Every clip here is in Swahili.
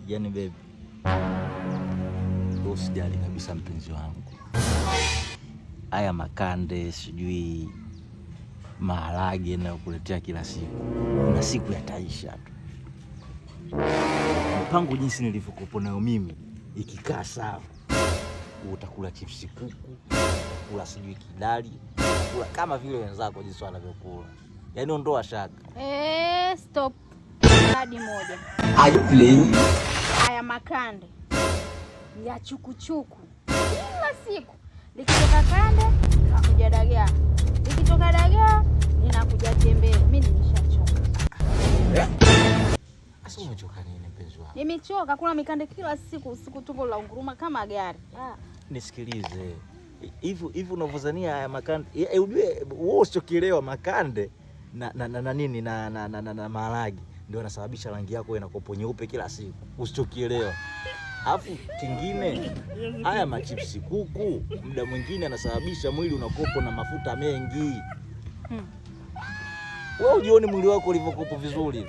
Yaani baby, usijali kabisa mpenzi wangu. Haya makande sijui maharage na kukuletea kila siku, kuna siku yataisha tu. Mpango jinsi nilivyokuwa nayo mimi ikikaa sawa, utakula chipsi kuku, utakula sijui kidali, utakula kama vile wenzako jinsi wanavyokula. Yaani ondoa shaka. Stop. Hadi moja. Are you playing? Haya makande ya chukuchuku kila siku. Nikitoka kande nakuja dagaa, nikitoka dagaa ninakuja tembele. Mimi nimeshachoka. Sasa umechoka nini mpenzi wangu? Nimechoka kula mikande kila siku, usiku tumbo la unguruma kama gari. Nisikilize. Hivi unavyozania haya makande, ujue wewe usichokielewa makande na nini na maharage ndio yanasababisha rangi yako inakuwa nyeupe kila siku. Usichokielewa. Alafu kingine, haya machipsi kuku muda mwingine anasababisha mwili unakopo na mafuta mengi. Wewe ujioni mwili wako ulivyokopo vizuri.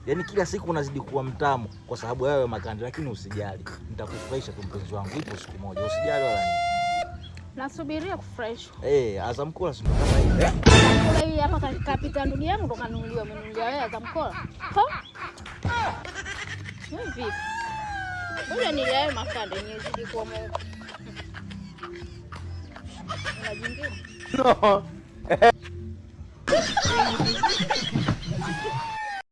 Yaani kila siku unazidi kuwa mtamu kwa sababu wewe makande, lakini usijali. Nitakufurahisha tu mpenzi wangu, ipo siku moja. Usijali wala nini. Nasubiria kufresh. Azam Cola sio kama hivi. Kula hii hapa kapita ndugu yangu ndo kanunuliwa, amenunulia wewe Azam Cola. Vipi? Ngoja nilae makande nizidi kuwa mweupe. Una jingine? No.